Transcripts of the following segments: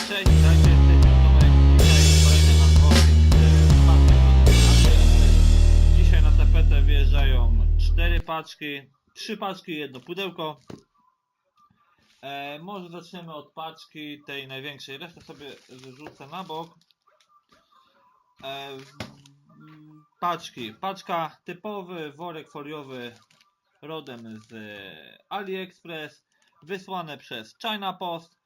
Cześć, witajcie, z tej strony Tomek. Dzisiaj kolejny unboxing z paczki. Dzisiaj na tapetę wjeżdżają 4 paczki, 3 paczki i jedno pudełko. Może zaczniemy od paczki tej największej, resztę sobie wyrzucę na bok. Paczka typowy worek foliowy rodem z AliExpress, wysłane przez China Post.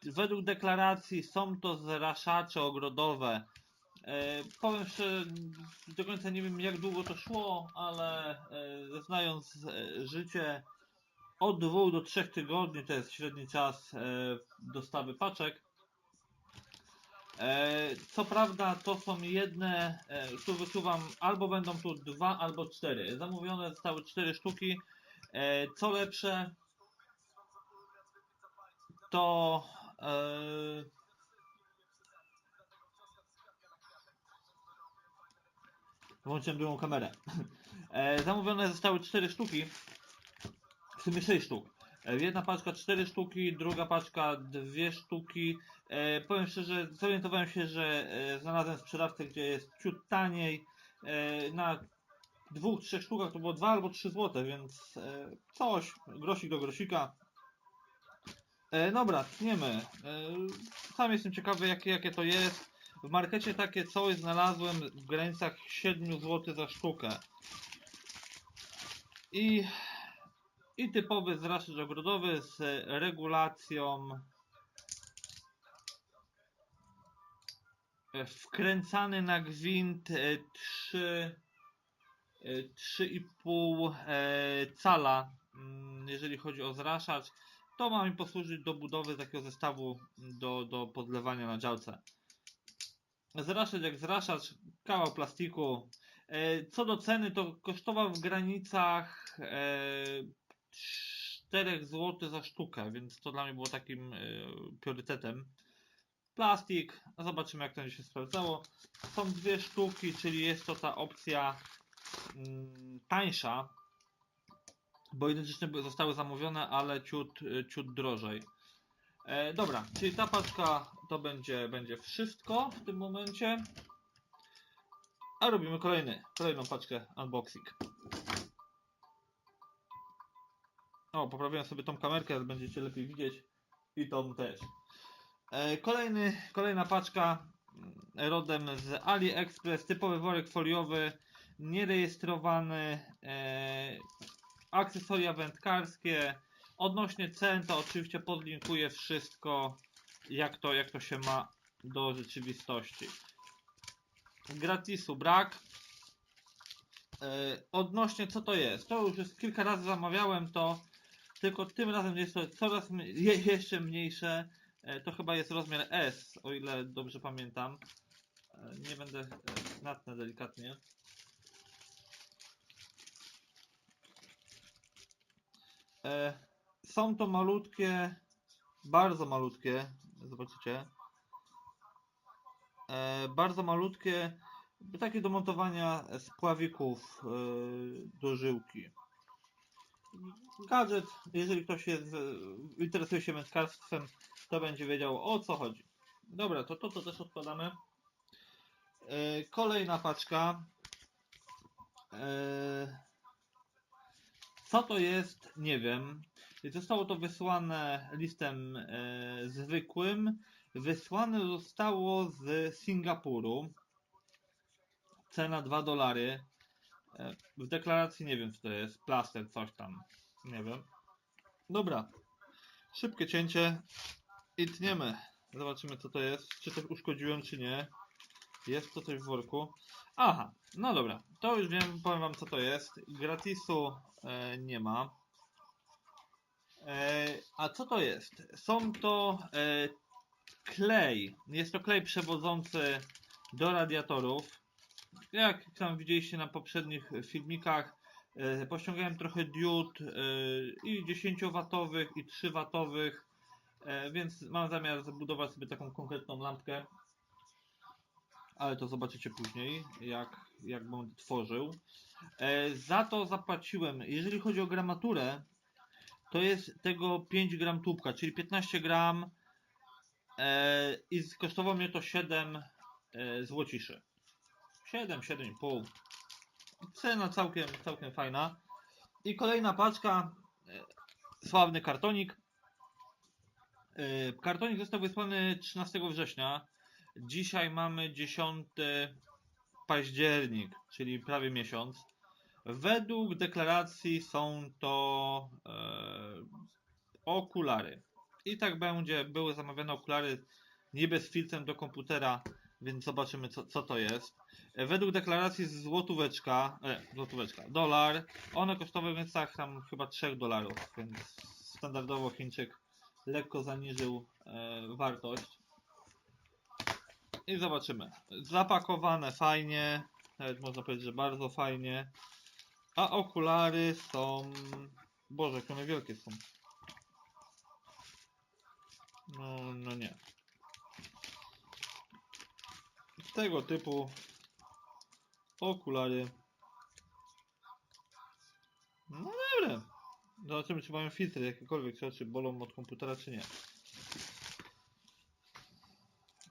Według deklaracji są to zraszacze ogrodowe. Powiem szczerze, do końca nie wiem jak długo to szło, ale znając życie, od 2 do 3 tygodni to jest średni czas dostawy paczek. Co prawda to są jedne, tu wyczuwam, albo będą tu 2 albo 4. Zamówione zostały 4 sztuki. Co lepsze, to włączyłem drugą kamerę. Zamówione zostały 4 sztuki, w sumie 6 sztuk. Jedna paczka 4 sztuki, druga paczka 2 sztuki. Powiem szczerze, zorientowałem się, że znalazłem sprzedawcę, gdzie jest ciut taniej. Na 2-3 sztukach to było 2 albo 3 zł, więc coś, grosik do grosika. Dobra, tniemy. Sam jestem ciekawy jakie to jest. W markecie takie coś znalazłem w granicach 7 zł za sztukę. I typowy zraszacz ogrodowy z regulacją wkręcany na gwint 3,5 cala, jeżeli chodzi o zraszacz. To ma mi posłużyć do budowy takiego zestawu do podlewania na działce. Zraszacz jak zraszacz, kawał plastiku. Co do ceny, to kosztował w granicach 4 zł za sztukę, więc to dla mnie było takim priorytetem. Plastik, zobaczymy jak to się sprawdzało. Są 2 sztuki, czyli jest to ta opcja tańsza, bo identyczne zostały zamówione, ale ciut drożej. Dobra, czyli ta paczka to będzie wszystko w tym momencie. A robimy kolejną paczkę unboxing. O, poprawiłem sobie tą kamerkę, będziecie lepiej widzieć. I tą też. Kolejna paczka rodem z AliExpress, typowy worek foliowy, nierejestrowany, akcesoria wędkarskie. Odnośnie cen to oczywiście podlinkuję wszystko jak to się ma do rzeczywistości. Gratisu brak. Odnośnie co to jest, to już jest kilka razy zamawiałem to, tylko tym razem jest to coraz jeszcze mniejsze. To chyba jest rozmiar S, o ile dobrze pamiętam. Nie będę natnę delikatnie. Są to malutkie, bardzo malutkie, zobaczycie. Bardzo malutkie, takie do montowania spławików do żyłki. Gadżet, jeżeli ktoś interesuje się wędkarstwem, to będzie wiedział o co chodzi. Dobra, to też odkładamy. Kolejna paczka. Co to jest? Nie wiem. Zostało to wysłane listem zwykłym. Wysłane zostało z Singapuru. Cena $2. W deklaracji nie wiem co to jest. Plaster, coś tam. Nie wiem. Dobra. Szybkie cięcie. I tniemy. Zobaczymy co to jest. Czy coś uszkodziłem, czy nie. Jest to coś w worku. Aha, no dobra. To już wiem, powiem wam co to jest. Gratisu nie ma. A co to jest? Są to klej. Jest to klej przewodzący do radiatorów. Jak tam widzieliście na poprzednich filmikach, pościągałem trochę diod i 10W i 3W, więc mam zamiar zabudować sobie taką konkretną lampkę. Ale to zobaczycie później, jak będę tworzył. Za to zapłaciłem, jeżeli chodzi o gramaturę, to jest tego 5 gram tubka, czyli 15 gram i kosztowało mnie to 7 złociszy. 7,5. Cena całkiem fajna. I kolejna paczka, sławny kartonik. Kartonik został wysłany 13 września. Dzisiaj mamy 10 październik, czyli prawie miesiąc. Według deklaracji są to okulary. I tak będzie, były zamawiane okulary niby z filtrem do komputera, więc zobaczymy co to jest. Według deklaracji złotóweczka, dolar. One kosztowały więc tak tam chyba $3, więc standardowo Chińczyk lekko zaniżył wartość. I zobaczymy. Zapakowane fajnie, nawet można powiedzieć, że bardzo fajnie. A okulary są... Boże, jak one wielkie są. No nie. Tego typu okulary. No dobra. Zobaczymy, czy mają filtry jakiekolwiek, czy bolą od komputera, czy nie.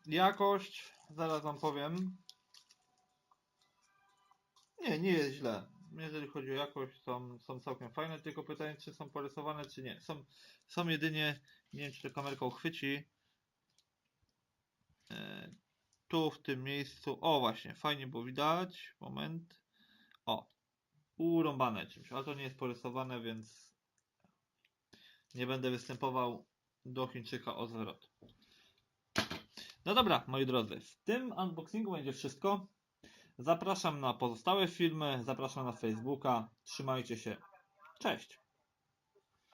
Jakość, zaraz wam powiem. Nie jest źle. Jeżeli chodzi o jakość, są całkiem fajne, tylko pytanie, czy są porysowane, czy nie. Są jedynie, nie wiem, czy to kamerka uchwyci. Tu w tym miejscu, o właśnie, fajnie było widać. Moment. O, urąbane czymś, ale to nie jest porysowane, więc nie będę występował do Chińczyka o zwrot. No dobra, moi drodzy, w tym unboxingu będzie wszystko. Zapraszam na pozostałe filmy, zapraszam na Facebooka. Trzymajcie się. Cześć!